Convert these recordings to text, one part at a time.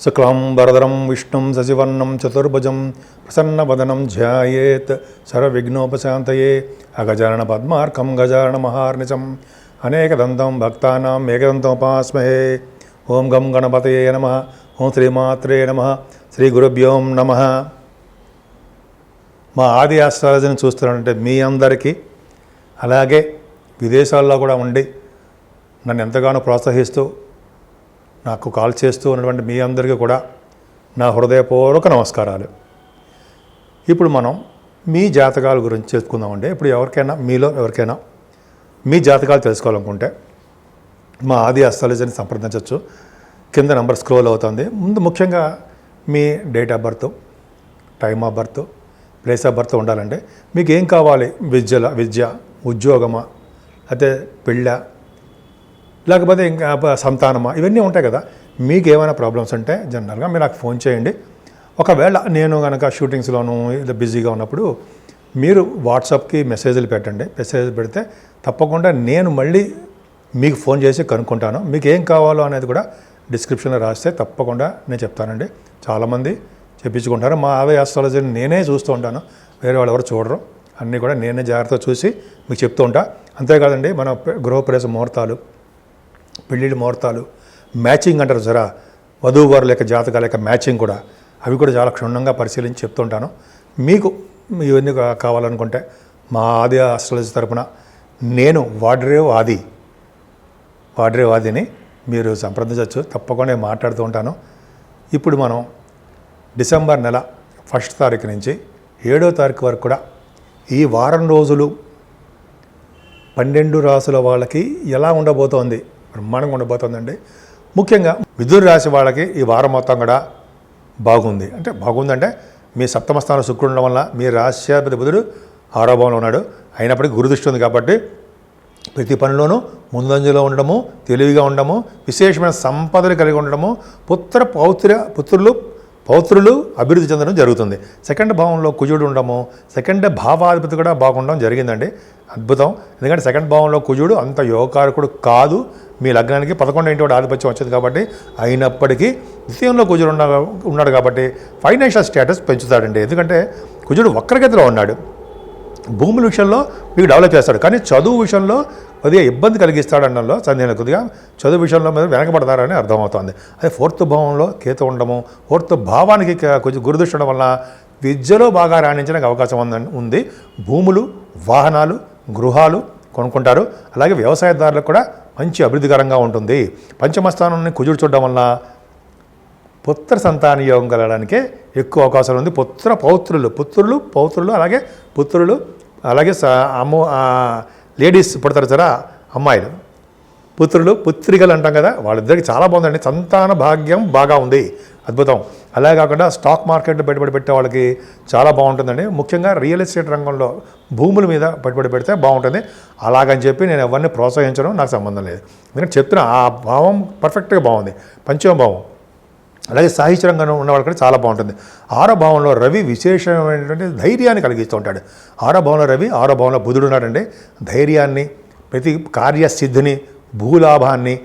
శుక్లాంబరధరం విష్ణుం శశివర్ణం చతుర్భుజం ప్రసన్నవదనం ధ్యాయేత్ సర్వవిఘ్నోపశాంతయే అగజానన పద్మార్కం గజానన మహార్నిశం అనేకదంతం భక్తానాం ఏకదంతముపాస్మహే. ఓం గం గణపతయే నమః. ఓం శ్రీమాత్రే నమః. శ్రీ గురుభ్యోం నమః. మా ఆది ఆస్ట్రాలజీని చూస్తున్నారంటే మీ అందరికీ, అలాగే విదేశాల్లో కూడా ఉండి నన్ను ఎంతగానో ప్రోత్సహిస్తూ నాకు కాల్ చేస్తూ ఉన్నటువంటి మీ అందరికీ కూడా నా హృదయపూర్వక నమస్కారాలు. ఇప్పుడు మనం మీ జాతకాల గురించి చెప్పుకుందామండి. ఇప్పుడు మీలో ఎవరికైనా మీ జాతకాలు తెలుసుకోవాలనుకుంటే మా ఆది ఆస్ట్రాలజీని సంప్రదించవచ్చు. కింద నెంబర్ స్క్రోల్ అవుతుంది. ముందు ముఖ్యంగా మీ date of birth, time of birth, place of birth ఉండాలంటే మీకు ఏం కావాలి, విద్య, ఉద్యోగమా, అయితే పెళ్ళ, లేకపోతే ఇంకా సంతానమా, ఇవన్నీ ఉంటాయి కదా. మీకు ఏమైనా ప్రాబ్లమ్స్ ఉంటే జనరల్గా మీరు నాకు ఫోన్ చేయండి. ఒకవేళ నేను కనుక షూటింగ్స్లోనూ ఇలా బిజీగా ఉన్నప్పుడు మీరు వాట్సాప్కి మెసేజ్లు పెట్టండి. మెసేజ్ పెడితే తప్పకుండా నేను మళ్ళీ మీకు ఫోన్ చేసి కనుక్కుంటాను. మీకు ఏం కావాలో అనేది కూడా డిస్క్రిప్షన్లో రాస్తే తప్పకుండా నేను చెప్తానండి. చాలామంది చెప్పించుకుంటారు. మా ఆది ఆస్ట్రాలజీని నేనే చూస్తూ ఉంటాను, వేరే వాళ్ళు ఎవరు చూడరు. అన్నీ కూడా నేనే జాగ్రత్తగా చూసి మీకు చెప్తూ ఉంటా. అంతేకాదండి, మన గృహప్రవేశ ముహూర్తాలు, పెళ్ళిళ్ళ ముహూర్తాలు, మ్యాచింగ్ అంటారు సరే, వధువు వారు లేక జాతకాల యొక్క మ్యాచింగ్ కూడా, అవి కూడా చాలా క్షుణ్ణంగా పరిశీలించి చెప్తుంటాను. మీకు ఇవన్నీ కావాలనుకుంటే మా ఆది ఆస్ట్రాలజీ తరపున నేను వాడ్రేవ్ ఆదిని మీరు సంప్రదించవచ్చు. తప్పకుండా నేను మాట్లాడుతూ ఉంటాను. ఇప్పుడు మనం డిసెంబర్ నెల 1వ తారీఖు నుంచి 7వ తారీఖు వరకు కూడా ఈ వారం రోజులు 12 రాసుల వాళ్ళకి ఎలా ఉండబోతోంది, బ్రహ్మాండంగా ఉండబోతోందండి. ముఖ్యంగా మిథున రాశి వాళ్ళకి ఈ వారం మొత్తం కూడా బాగుంది. అంటే బాగుందంటే మీ సప్తమ స్థానం శుక్రుడు ఉండడం వల్ల మీ రాశ్యాధిపతి బుధుడు 6వ భావంలో ఉన్నాడు. అయినప్పటికీ గురుదృష్టి ఉంది కాబట్టి ప్రతి పనిలోనూ ముందంజలో ఉండడము, తెలివిగా ఉండడము, విశేషమైన సంపదలు కలిగి ఉండడము, పౌత్రులు అభివృద్ధి చెందడం జరుగుతుంది. సెకండ్ భావంలో కుజుడు ఉండడము, సెకండ్ భావాధిపతి కూడా బాగుండడం జరిగిందండి. అద్భుతం. ఎందుకంటే సెకండ్ భావంలో కుజుడు అంత యోగకారకుడు కాదు. మీ లగ్నానికి 11 ఇంటి ఆధిపత్యం వచ్చింది కాబట్టి, అయినప్పటికీ ద్వితీయంలో కుజుడు ఉన్నాడు కాబట్టి ఫైనాన్షియల్ స్టేటస్ పెంచుతాడండి. ఎందుకంటే కుజుడు వక్రగతిలో ఉన్నాడు. భూముల విషయంలో మీకు డెవలప్ చేస్తాడు, కానీ చదువు విషయంలో కొద్దిగా ఇబ్బంది కలిగిస్తాడు అనడంలో సందేహం. కొద్దిగా చదువు విషయంలో మీద వెనకబడతారని అర్థమవుతుంది. అదే 4th భావంలో కేతు ఉండడము, 4th భావానికి కొంచెం గురుదృష్టి ఉండడం వల్ల విద్యలో బాగా రాణించడానికి అవకాశం ఉంది. భూములు, వాహనాలు, గృహాలు కొనుక్కుంటారు. అలాగే వ్యవసాయదారులకు కూడా మంచి అభివృద్ధికరంగా ఉంటుంది. పంచమ స్థానాన్ని కుజుడు చూడడం వల్ల పుత్ర సంతాన యోగం కలగడానికే ఎక్కువ అవకాశాలు ఉంది. పౌత్రులు అలాగే పుత్రులు, అలాగే లేడీస్ పుడతారు సరే, అమ్మాయిలు, పుత్రికలు అంటాం కదా, వాళ్ళిద్దరికి చాలా బాగుందండి. సంతాన భాగ్యం బాగా ఉంది, అద్భుతం. అలాగే కాకుండా స్టాక్ మార్కెట్లో పెట్టుబడి పెట్టే వాళ్ళకి చాలా బాగుంటుందండి. ముఖ్యంగా రియల్ ఎస్టేట్ రంగంలో భూముల మీద పెట్టుబడి పెడితే బాగుంటుంది. అలాగని చెప్పి నేను ఎవరిని ప్రోత్సహించడం నాకు సంబంధం లేదు. ఎందుకంటే చెప్తున్నా, ఆ భావం పర్ఫెక్ట్గా బాగుంది, పంచమ భావం. అలాగే సాహిత్య రంగంలో ఉన్న వాళ్ళకి చాలా బాగుంటుంది. 6వ భావంలో రవి విశేషమైనటువంటి ధైర్యాన్ని కలిగిస్తూ ఉంటాడు. 6వ భావంలో రవి, 6వ భావంలో బుధుడు ఉన్నాడండి. ధైర్యాన్ని, ప్రతి కార్యసిద్ధిని, భూలాభాన్ని,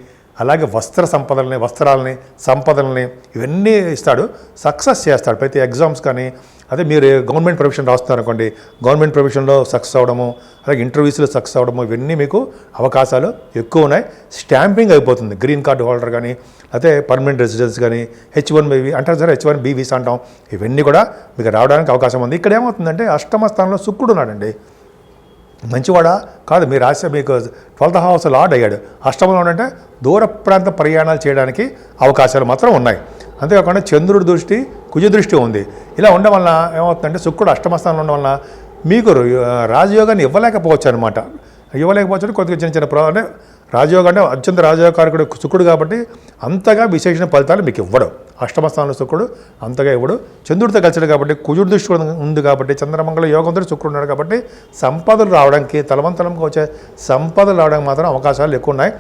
అలాగే వస్త్రాలని, సంపదల్ని ఇవన్నీ ఇస్తాడు. సక్సెస్ చేస్తాడు ప్రతి ఎగ్జామ్స్. కానీ అదే మీరు గవర్నమెంట్ ప్రొఫెషన్ రాస్తున్నారు అనుకోండి, గవర్నమెంట్ ప్రొఫెషన్లో సక్సెస్ అవ్వడము, అలాగే ఇంటర్వ్యూస్లో సక్సెస్ అవ్వడము, ఇవన్నీ మీకు అవకాశాలు ఎక్కువ ఉన్నాయి. స్టాంపింగ్ అయిపోతుంది. గ్రీన్ కార్డు హోల్డర్ కానీ, అయితే పర్మనెంట్ రెసిడెన్స్ కానీ, H1B అంటారు సరే, H1B వీసా అంటాం, ఇవన్నీ కూడా మీకు రావడానికి అవకాశం ఉంది. ఇక్కడ ఏమవుతుందంటే 8వ స్థానంలో శుక్రుడు ఉన్నాడండి. మంచివాడా కాదు, మీ రాశి మీకు 12th హౌస్ లార్డ్ అయ్యాడు. అష్టమంలో ఉంటే దూర ప్రాంత ప్రయాణాలు చేయడానికి అవకాశాలు మాత్రం ఉన్నాయి. అంతేకాకుండా చంద్రుడి దృష్టి, కుజ దృష్టి ఉంది. ఇలా ఉండడం వల్ల ఏమవుతుందంటే శుక్రుడు 8వ స్థానంలో ఉండడం వల్ల మీకు రాజయోగాన్ని ఇవ్వలేకపోవచ్చు అనమాట. కొద్దిగా చిన్న అంటే రాజయోగం అంటే అత్యంత రాజయోగకారకుడు శుక్రుడు కాబట్టి అంతగా విశేషణ ఫలితాలు మీకు ఇవ్వడు. 8వ స్థానంలో శుక్రుడు అంతగా ఇవ్వడు. చంద్రుడితో కలిసాడు కాబట్టి, కుజుడి దృష్టి ఉంది కాబట్టి, చంద్రమంగళ యోగంతో శుక్రుడు ఉన్నాడు కాబట్టి సంపదలు రావడానికి, తలవంతలంగా వచ్చే సంపదలు రావడానికి మాత్రం అవకాశాలు ఎక్కువ ఉన్నాయి.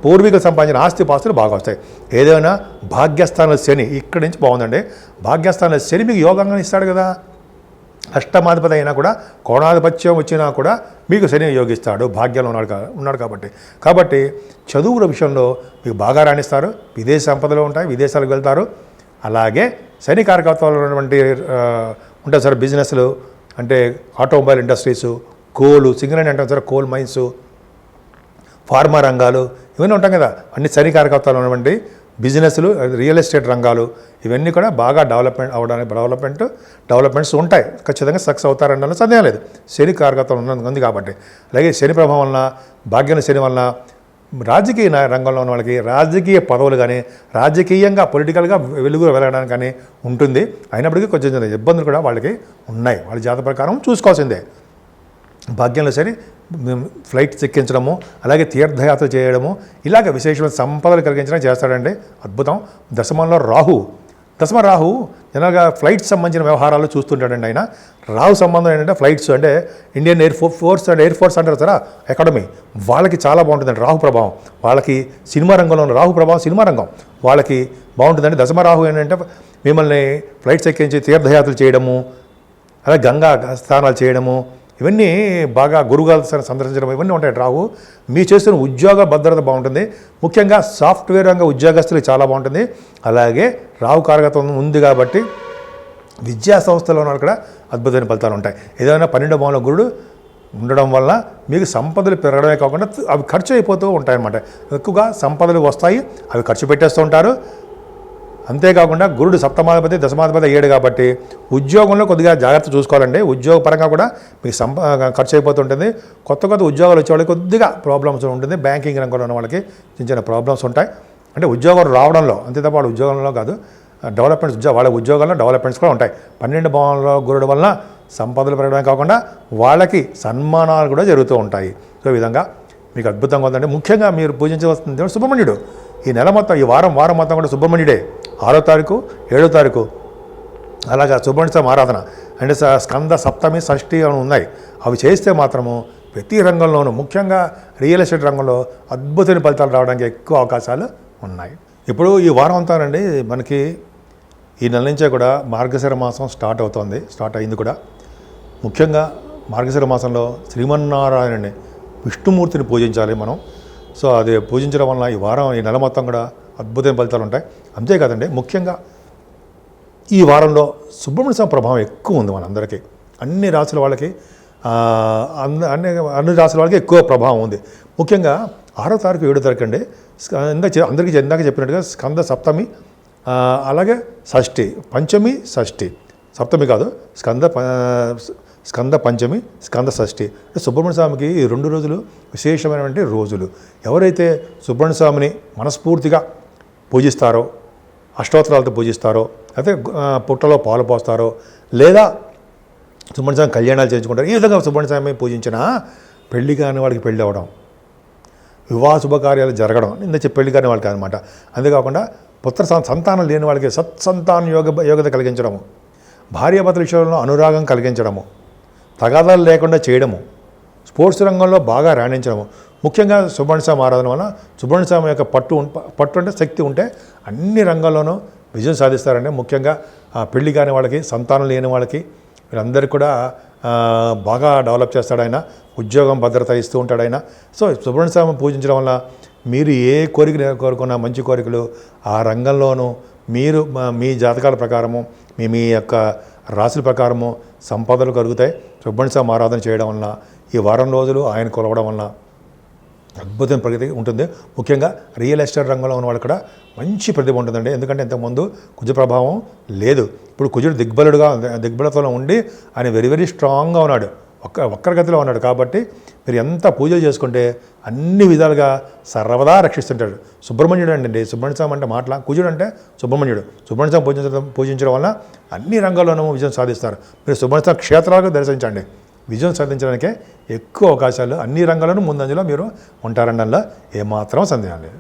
పూర్వీకులు సంపాదించిన ఆస్తిపాస్తులు బాగా వస్తాయి. ఏదైనా భాగ్యస్థానంలో శని ఇక్కడి నుంచి బాగుందండి. భాగ్యస్థానంలో శని మీకు యోగంగా ఇస్తాడు కదా. అష్టమాధిపతి అయినా కూడా, కోణాధిపత్యం వచ్చినా కూడా మీకు శని యోగిస్తాడు, భాగ్యంలో ఉన్నాడు కాబట్టి చదువుల విషయంలో మీకు బాగా రాణిస్తారు. విదేశీ సంపదలు ఉంటాయి, విదేశాలకు వెళ్తారు. అలాగే శని కారకత్వాలు ఉన్నటువంటి ఉంటాయి సార్ బిజినెస్లు, అంటే ఆటోమొబైల్ ఇండస్ట్రీసు, కోలు, సింగరేణి అంటాం సార్, కోల్ మైన్స్, ఫార్మా రంగాలు, ఇవన్నీ ఉంటాం కదా, అన్ని శని కారకత్వాలు ఉన్నటువంటి బిజినెస్లు, రియల్ ఎస్టేట్ రంగాలు, ఇవన్నీ కూడా బాగా డెవలప్మెంట్స్ ఉంటాయి. ఖచ్చితంగా సక్సెస్ అవుతారనడంలో సందేహం లేదు. శని కారకత్వం ఉంది కాబట్టి. అలాగే శని ప్రభావం వలన, భాగ్యం శని వలన రాజకీయ రంగంలో ఉన్న వాళ్ళకి రాజకీయ పదవులు కానీ, రాజకీయంగా పొలిటికల్గా వెలుగు వెళ్ళడానికి కానీ ఉంటుంది. అయినప్పటికీ కొంచెం ఇబ్బందులు కూడా వాళ్ళకి ఉన్నాయి. వాళ్ళ జాతక ప్రకారం చూసుకోవాల్సిందే. భాగ్యంలో సరే ఫ్లైట్స్ ఎక్కించడము, అలాగే తీర్థయాత్ర చేయడము, ఇలాగ విశేషమైన సంపదలు కలిగించడం చేస్తాడండి. అద్భుతం. దశమంలో రాహు జనరల్గా ఫ్లైట్స్ సంబంధించిన వ్యవహారాలు చూస్తుంటాడండి ఆయన. రాహు సంబంధం ఏంటంటే ఫ్లైట్స్, అంటే ఇండియన్ ఎయిర్ ఫోర్స్ అంటారు సార్ అకాడమీ, వాళ్ళకి చాలా బాగుంటుందండి రాహు ప్రభావం. వాళ్ళకి సినిమా రంగంలో ఉన్న రాహు ప్రభావం, సినిమా రంగం వాళ్ళకి బాగుంటుందండి. దశమ రాహు ఏంటంటే మిమ్మల్ని ఫ్లైట్స్ ఎక్కించి తీర్థయాత్రలు చేయడము, అలాగే గంగా స్నానాలు చేయడము, ఇవన్నీ బాగా గురుగాలు సందర్శించడం, ఇవన్నీ ఉంటాయి. రాహు మీ చేస్తున్న ఉద్యోగ భద్రత బాగుంటుంది. ముఖ్యంగా సాఫ్ట్వేర్ రంగ ఉద్యోగస్తులకు చాలా బాగుంటుంది. అలాగే రాహు కారకత్వం ఉంది కాబట్టి విద్యా సంస్థలో ఉన్న కూడా అద్భుతమైన ఫలితాలు ఉంటాయి. ఏదైనా 12వ భావంలో గురుడు ఉండడం వల్ల మీకు సంపదలు పెరగడమే కాకుండా అవి ఖర్చు అయిపోతూ ఉంటాయన్నమాట. ఎక్కువగా సంపదలు వస్తాయి, అవి ఖర్చు పెట్టేస్తూ ఉంటారు. అంతేకాకుండా గురుడు సప్తమాధిపతి, దశమాధిపతి అయ్యాడు కాబట్టి ఉద్యోగంలో కొద్దిగా జాగ్రత్త చూసుకోవాలండి. ఉద్యోగ పరంగా కూడా మీకు ఖర్చు అయిపోతుంటుంది. కొత్త ఉద్యోగాలు వచ్చేవాళ్ళకి కొద్దిగా ప్రాబ్లమ్స్ ఉంటుంది. బ్యాంకింగ్ రంగంలో ఉన్న వాళ్ళకి చిన్న ప్రాబ్లమ్స్ ఉంటాయి. అంటే ఉద్యోగం రావడంలో, అంతే తప్ప వాళ్ళ ఉద్యోగంలో కాదు, డెవలప్మెంట్స్ వాళ్ళ ఉద్యోగాల్లో డెవలప్మెంట్స్ కూడా ఉంటాయి. 12 భావంలో గురుడు వలన సంపదలు పెరగడమే కాకుండా వాళ్ళకి సన్మానాలు కూడా జరుగుతూ ఉంటాయి. సో ఈ విధంగా మీకు అద్భుతంగా ఉందండి. ముఖ్యంగా మీరు పూజించవలసిన దేవుడు సుబ్రహ్మణ్యుడు. ఈ నెల మొత్తం, ఈ వారం మొత్తం కూడా సుబ్రహ్మణ్యుడే. 6వ తారీఖు, 7వ తారీఖు అలాగా సుబ్రహ్మణ్య స్వామి ఆరాధన, అంటే స్కంద సప్తమి షష్ఠి అని ఉన్నాయి. అవి చేస్తే మాత్రము ప్రతి రంగంలోనూ, ముఖ్యంగా రియల్ ఎస్టేట్ రంగంలో అద్భుతమైన ఫలితాలు రావడానికి ఎక్కువ అవకాశాలు ఉన్నాయి. ఇప్పుడు ఈ వారం అంతానండి మనకి ఈ నెల నుంచే కూడా మార్గశిర మాసం స్టార్ట్ అయింది కూడా. ముఖ్యంగా మార్గశిర మాసంలో శ్రీమన్నారాయణుని, విష్ణుమూర్తిని పూజించాలి మనం. సో అది పూజించడం వలన ఈ నెల మొత్తం కూడా అద్భుతమైన ఫలితాలు ఉంటాయి. అంతేకాదండి, ముఖ్యంగా ఈ వారంలో సుబ్రహ్మణ్య స్వామి ప్రభావం ఎక్కువ ఉంది మనందరికీ. అన్ని రాసుల వాళ్ళకి అన్ని రాసుల వాళ్ళకి ఎక్కువ ప్రభావం ఉంది. ముఖ్యంగా 6వ తారీఖు, 7వ తారీఖు అండి అందరికీ ఇందాక చెప్పినట్టుగా స్కంద సప్తమి, అలాగే షష్ఠి, పంచమి షష్ఠి, సప్తమి కాదు, స్కంద పంచమి, స్కంద షష్ఠి. అంటే సుబ్రహ్మణ్య స్వామికి ఈ 2 రోజులు విశేషమైనటువంటి రోజులు. ఎవరైతే సుబ్రహ్మణ్య స్వామిని మనస్ఫూర్తిగా పూజిస్తారో, అష్టోత్తరాలతో పూజిస్తారో, అయితే పుట్టలో పాలు పోస్తారో, లేదా సుబ్రహ్మణ్య స్వామి కళ్యాణాలు చేయించుకుంటారు, ఈ విధంగా సుబ్రహ్మణ్య స్వామి పూజించిన పెళ్లి కాని వాడికి పెళ్ళి అవ్వడం, వివాహ శుభకార్యాలు జరగడం, పెళ్లి కాని వాళ్ళకి అనమాట. అంతేకాకుండా సంతానం లేని వాళ్ళకి సత్సంతాన యోగ్యత కలిగించడము, భార్యాభర్తల విషయంలో అనురాగం కలిగించడము, తగాదాలు లేకుండా చేయడము, స్పోర్ట్స్ రంగంలో బాగా రాణించడము. ముఖ్యంగా సుబ్రహ్మణ్య స్వామి ఆరాధన వల్ల సుబ్రహ్మణ్య స్వామి యొక్క పట్టు అంటే శక్తి ఉంటే అన్ని రంగాల్లోనూ విజయం సాధిస్తారండి. ముఖ్యంగా పెళ్లి కాని వాళ్ళకి, సంతానం లేని వాళ్ళకి, వీళ్ళందరికీ కూడా బాగా డెవలప్ చేస్తాడు ఆయన. ఉద్యోగం భద్రత ఇస్తూ ఉంటాడు ఆయన. సో సుబ్రహ్మణ్య స్వామి పూజించడం వల్ల మీరు ఏ కోరిక కోరుకున్న మంచి కోరికలు ఆ రంగంలోనూ మీరు మీ జాతకాల ప్రకారము, మీ యొక్క రాశుల ప్రకారము సంపదలు కలుగుతాయి. సుబ్రహ్మణ్య స్వామి ఆరాధన చేయడం వలన, ఈ వారం రోజులు ఆయన కొలవడం వలన అద్భుతమైన ప్రగతి ఉంటుంది. ముఖ్యంగా రియల్ ఎస్టేట్ రంగంలో ఉన్న వాళ్ళు కూడా మంచి ప్రతిభ ఉంటుందండి. ఎందుకంటే ఇంతకుముందు కుజ ప్రభావం లేదు. ఇప్పుడు కుజుడు దిగ్బలత్వంలో ఉండి ఆయన వెరీ వెరీ స్ట్రాంగ్గా ఉన్నాడు, వక్రగతిలో ఉన్నాడు. కాబట్టి మీరు ఎంత పూజలు చేసుకుంటే అన్ని విధాలుగా సర్వదా రక్షిస్తుంటాడు. సుబ్రహ్మణ్యుడు అండి, సుబ్రహ్మణ్య స్వామి అంటే మాటల, కుజుడు అంటే సుబ్రహ్మణ్యుడు. సుబ్రహ్మణ్య స్వామి పూజించడం వల్ల అన్ని రంగాల్లోనూ విజయం సాధిస్తారు. మీరు సుబ్రహ్మణ్య స్వామి క్షేత్రాలకు దర్శించండి, విజయం సాధించడానికే ఎక్కువ అవకాశాలు, అన్ని రంగాల్లోనూ ముందంజలో మీరు ఉంటారనడంలో ఏమాత్రం సందేహం లేదు.